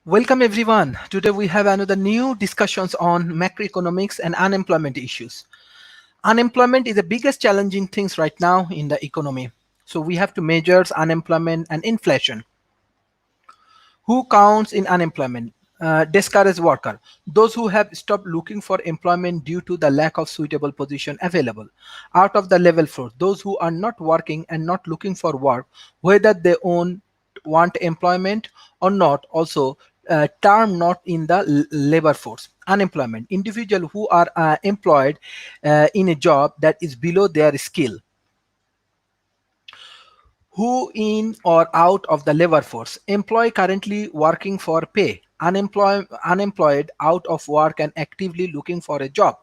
Welcome everyone. Today we have another new discussions on macroeconomics and unemployment issues. Unemployment is the biggest challenging things right now in the economy. So we have to measure unemployment and inflation. Who counts in unemployment? Discouraged worker. Those who have stopped looking for employment due to the lack of suitable position available. Out of the level force. Those who are not working and not looking for work, whether they own want employment or not. Also, term not in the labor force. Unemployment. Individual who are employed in a job that is below their skill, who in or out of the labor force. Employee currently working for pay. Unemployed, out of work and actively looking for a job.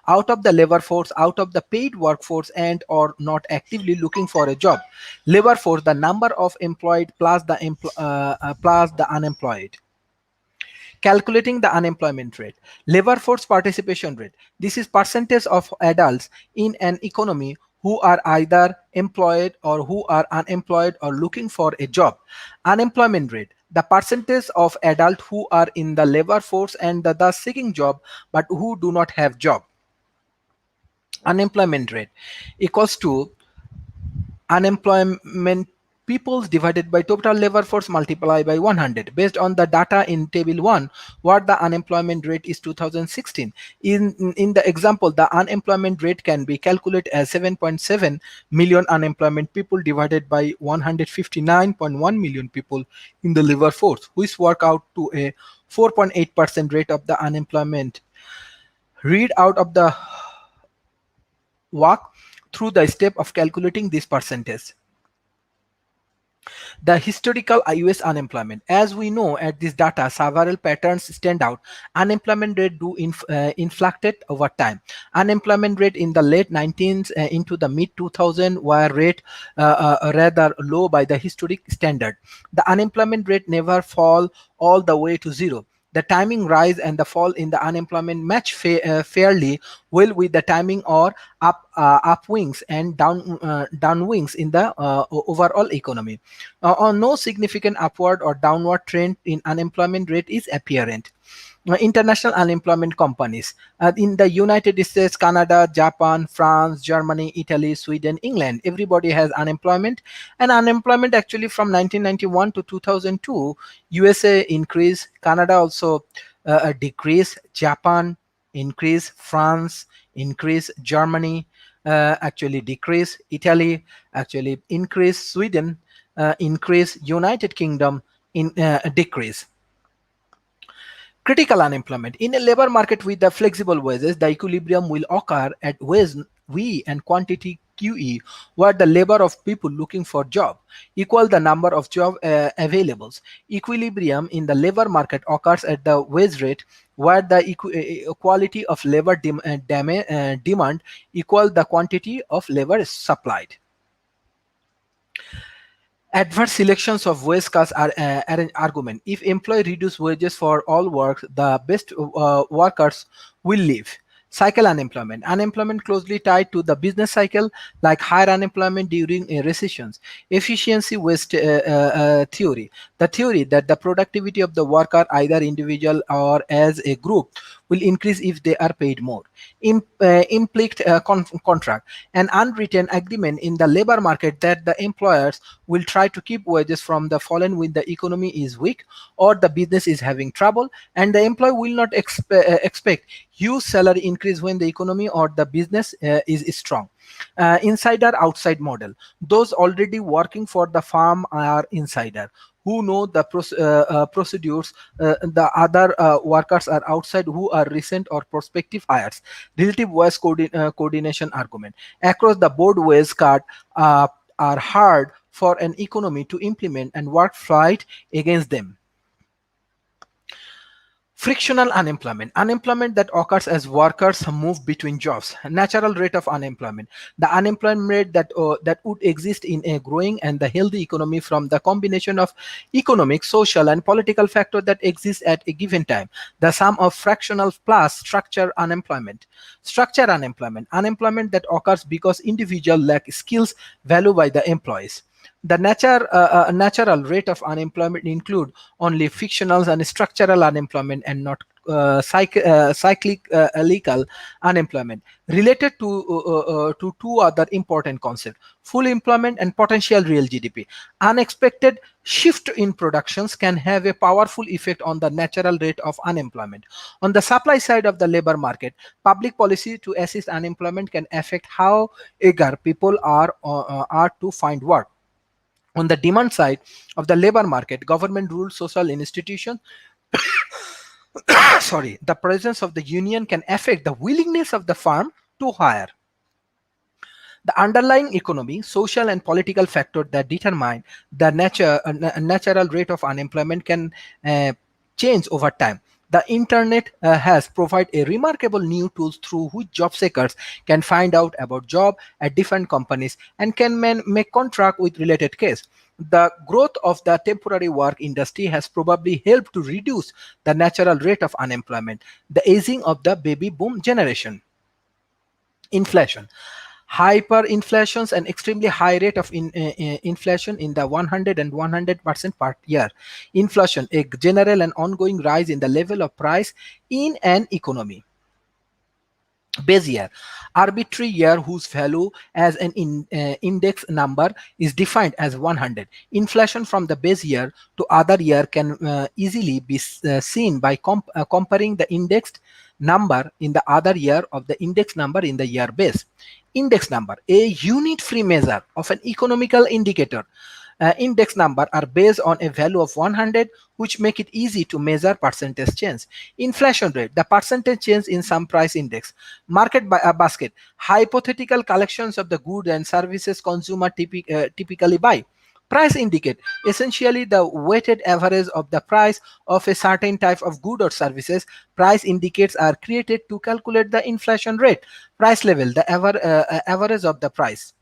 Out of the labor force, out of the paid workforce and or not actively looking for a job. Labor force, the number of employed plus plus the unemployed. Calculating the unemployment rate. Labor force participation rate. This is percentage of adults in an economy who are either employed or who are unemployed or looking for a job. Unemployment rate. The percentage of adults who are in the labor force and thus seeking job but who do not have job. Unemployment rate equals to unemployment peoples divided by total labor force multiplied by 100. Based on the data in table 1, what the unemployment rate is 2016. In the example, the unemployment rate can be calculated as 7.7 million unemployment people divided by 159.1 million people in the labor force, which work out to a 4.8% rate of the unemployment. Read out of the walk through the step of calculating this percentage. The historical US unemployment. As we know at this data, several patterns stand out. Unemployment rate do inflected over time. Unemployment rate in the late 19th into the mid 2000 were rate rather low by the historic standard. The unemployment rate never fall all the way to zero. The timing rise and the fall in the unemployment match fairly well with the timing or upwings and downwings in the overall economy. No significant upward or downward trend in unemployment rate is apparent. International unemployment companies in the United States, Canada, Japan, France, Germany, Italy, Sweden, England, everybody has unemployment. And unemployment actually from 1991 to 2002, USA increase, Canada also decrease, Japan increase, France increase, Germany actually decrease, Italy actually increase, Sweden increase, United Kingdom in decrease. Critical unemployment. In a labor market with the flexible wages, the equilibrium will occur at wage V and quantity QE, where the labor of people looking for job equal the number of job availables. Equilibrium in the labor market occurs at the wage rate, where the equality of labor demand equal the quantity of labor supplied. Adverse selections of wage cuts are an argument. If employee reduce wages for all work, the best workers will leave. Cycle unemployment. Unemployment closely tied to the business cycle, like higher unemployment during a recessions. Efficiency waste theory. The theory that the productivity of the worker, either individual or as a group, will increase if they are paid more. Implied contract. An unwritten agreement in the labor market that the employers will try to keep wages from the fallen when the economy is weak or the business is having trouble, and the employee will not expect huge salary increase when the economy or the business is strong. Insider outside model. Those already working for the firm are insider who know the procedures. The other workers are outside who are recent or prospective hires. Relative wage coordination argument. Across the board wage cut are hard for an economy to implement and work fight against them. Frictional unemployment. Unemployment that occurs as workers move between jobs. Natural rate of unemployment. The unemployment rate that would exist in a growing and the healthy economy from the combination of economic, social, and political factors that exist at a given time. The sum of fractional plus structure unemployment. Structure unemployment. Unemployment that occurs because individuals lack skills valued by the employees. The natural rate of unemployment include only fictional and structural unemployment and not cyclical unemployment. Related to two other important concepts: full employment and potential real GDP. Unexpected shift in productions can have a powerful effect on the natural rate of unemployment. On the supply side of the labor market, public policy to assist unemployment can affect how eager people are to find work. On the demand side of the labor market, government rules, social institutions, the presence of the union can affect the willingness of the firm to hire. The underlying economy, social, and political factors that determine the natural rate of unemployment can uh, change over time. The internet has provided a remarkable new tools through which job seekers can find out about job at different companies and can make contract with related case. The growth of the temporary work industry has probably helped to reduce the natural rate of unemployment. The aging of the baby boom generation. Inflation. Hyperinflations and extremely high rate of inflation in the 100 and 100% per year. Inflation, a general and ongoing rise in the level of price in an economy. Base year, arbitrary year whose value as an index number is defined as 100. Inflation from the base year to other year can easily be seen by comparing the indexed number in the other year of the index number in the year base. Index number, a unit free measure of an economical indicator. Index number are based on a value of 100, which make it easy to measure percentage change. Inflation rate, the percentage change in some price index. Market basket, hypothetical collections of the goods and services consumer typically buy. Price indicate, essentially the weighted average of the price of a certain type of good or services. Price indicates are created to calculate the inflation rate. Price level, the average of the price.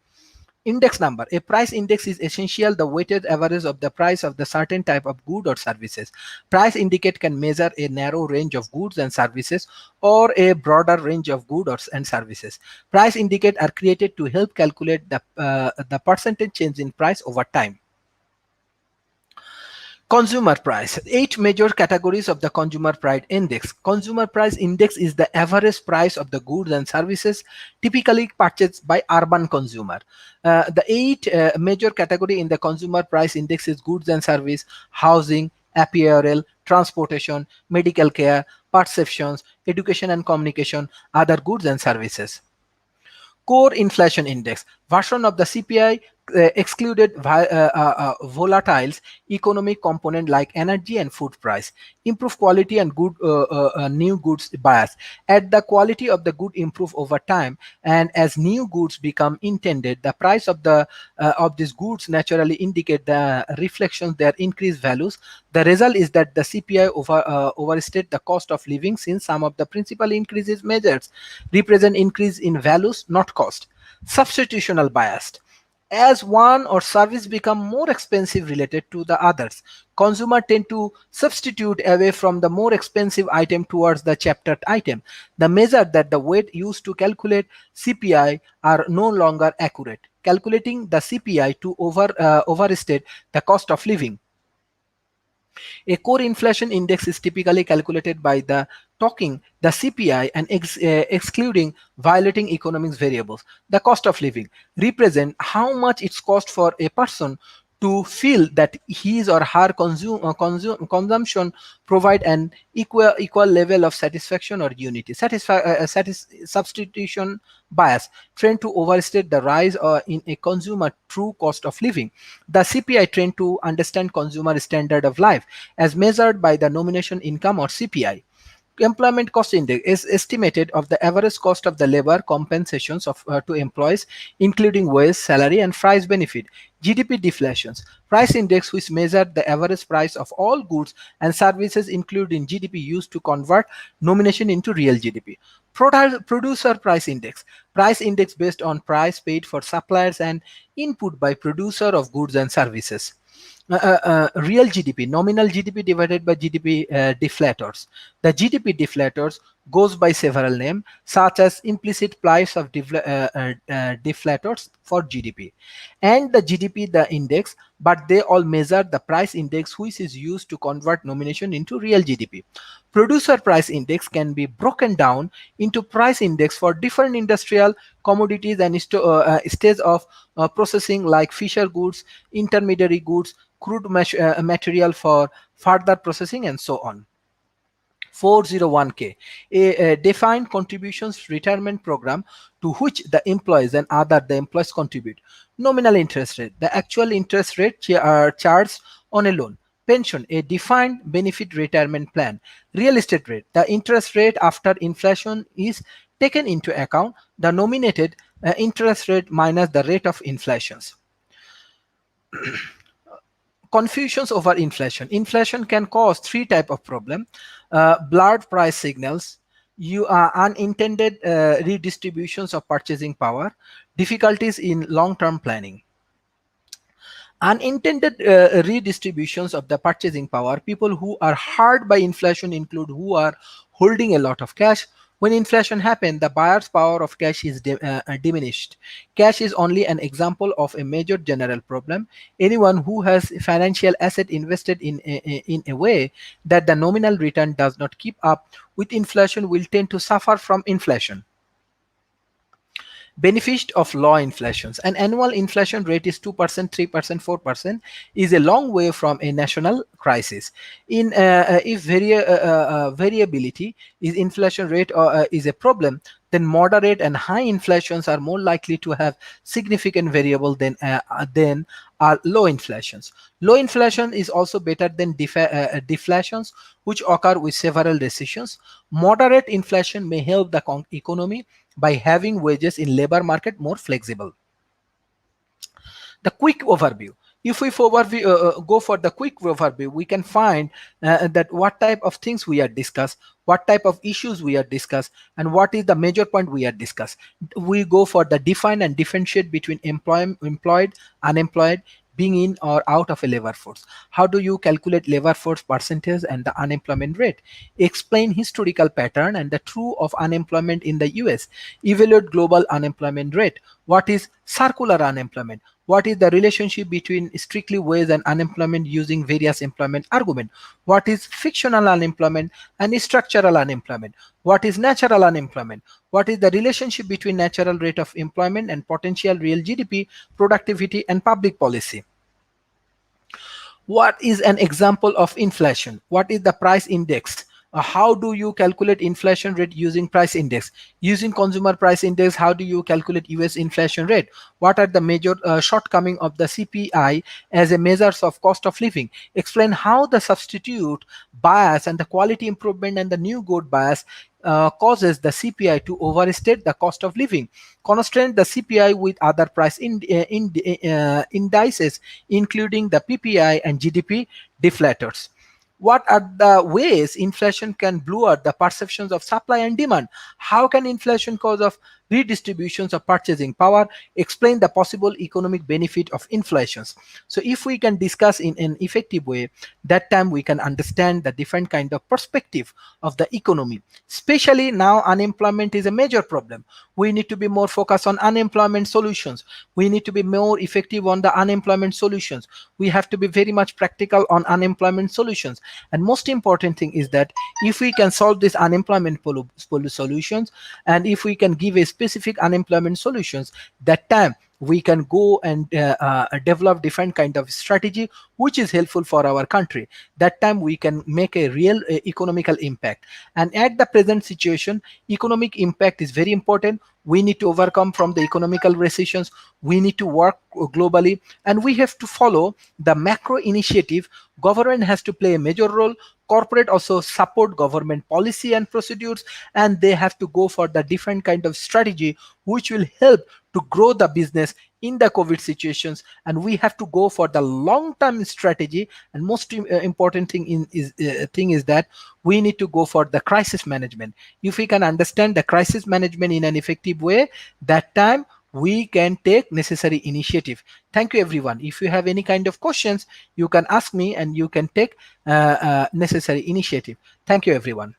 Index number, a price index is essential the weighted average of the price of the certain type of good or services. Price indicate can measure a narrow range of goods and services or a broader range of goods and services. Price indicate are created to help calculate the percentage change in price over time. Consumer price. 8 major categories of the consumer price index. Consumer price index is the average price of the goods and services typically purchased by urban consumer. The 8 major category in the consumer price index is goods and service, housing, apparel, transportation, medical care, perceptions, education and communication, other goods and services. Core inflation index, version of the CPI excluded volatiles economic component like energy and food price. Improve quality and good new goods bias. As the quality of the good improve over time and as new goods become intended, the price of these goods naturally indicate the reflections their increased values. The result is that the CPI overstate the cost of living, since some of the principal increases measures represent increase in values, not cost. Substitutional bias. As one or service become more expensive related to the others, consumer tend to substitute away from the more expensive item towards the cheaper item. The measure that the weight used to calculate CPI are no longer accurate, calculating the CPI to overstate the cost of living. A core inflation index is typically calculated by the talking the CPI and excluding violating economics variables. The cost of living represent how much it's cost for a person to feel that his or her consumption provide an equal level of satisfaction or unity. Substitution bias trend to overstate the rise in a consumer true cost of living. The CPI trend to understand consumer standard of life as measured by the nomination income or CPI. Employment cost index is estimated of the average cost of the labor compensations to employees, including wage, salary, and price benefit. GDP deflations. Price index, which measure the average price of all goods and services including GDP used to convert nomination into real GDP. Producer price index. Price index based on price paid for suppliers and input by producer of goods and services. Real GDP, nominal GDP divided by GDP deflators. The GDP deflators goes by several names, such as implicit price of deflators for GDP, and the GDP, the index, but they all measure the price index which is used to convert nomination into real GDP. Producer price index can be broken down into price index for different industrial commodities and stage of processing, like fisher goods, intermediary goods, crude material for further processing, and so on. 401k, a defined contributions retirement program to which the employees and other the employees contribute. Nominal interest rate, the actual interest rate charged on a loan. Pension, a defined benefit retirement plan. Real estate rate, the interest rate after inflation is taken into account, the nominated interest rate minus the rate of inflations. Confusions over inflation. Inflation can cause three type of problem: blurred price signals, unintended redistributions of purchasing power, difficulties in long-term planning. Unintended redistributions of the purchasing power. People who are hurt by inflation include who are holding a lot of cash. When inflation happens, the buyer's power of cash is diminished. Cash is only an example of a major general problem. Anyone who has financial asset invested in a way that the nominal return does not keep up with inflation will tend to suffer from inflation. Benefit of low inflations. An annual inflation rate is 2%, 3%, 4% is a long way from a national crisis. If variability is inflation rate is a problem, then moderate and high inflations are more likely to have significant variable than are low inflations. Low inflation is also better than deflations, which occur with several recessions. Moderate inflation may help the economy by having wages in labor market more flexible. The quick overview. If we go for the quick overview, we can find that what type of things we are discussed, what type of issues we are discussed, and what is the major point we are discussed. We go for the define and differentiate between employed, unemployed, being in or out of a labor force. How do you calculate labor force percentage and the unemployment rate? Explain historical pattern and the true of unemployment in the US. Evaluate global unemployment rate. What is circular unemployment? What is the relationship between strictly wage and unemployment using various employment argument? What is fictional unemployment and structural unemployment? What is natural unemployment? What is the relationship between natural rate of employment and potential real GDP, productivity, and public policy? What is an example of inflation? What is the price index? How do you calculate inflation rate using price index? Using consumer price index, how do you calculate US inflation rate? What are the major shortcomings of the CPI as a measures of cost of living? Explain how the substitute bias and the quality improvement and the new good bias causes the CPI to overstate the cost of living. Constrain the CPI with other price indices, including the PPI and GDP deflators. What are the ways inflation can blur the perceptions of supply and demand? How can inflation cause of redistributions of purchasing power? Explain the possible economic benefit of inflations. So if we can discuss in an effective way, that time we can understand the different kind of perspective of the economy. Especially now unemployment is a major problem. We need to be more focused on unemployment solutions. We need to be more effective on the unemployment solutions. We have to be very much practical on unemployment solutions. And most important thing is that if we can solve this unemployment solutions, and if we can give a specific unemployment solutions, that time we can go and develop different kind of strategy which is helpful for our country. That time we can make a real economical impact. And at the present situation, economic impact is very important. We need to overcome from the economical recessions. We need to work globally, and we have to follow the macro initiative. Government has to play a major role. Corporate also support government policy and procedures, and they have to go for the different kind of strategy which will help to grow the business in the COVID situations. And we have to go for the long-term strategy. And most important thing is that we need to go for the crisis management. If we can understand the crisis management in an effective way, that time we can take necessary initiative. Thank you, everyone. If you have any kind of questions, you can ask me and you can take necessary initiative. Thank you, everyone.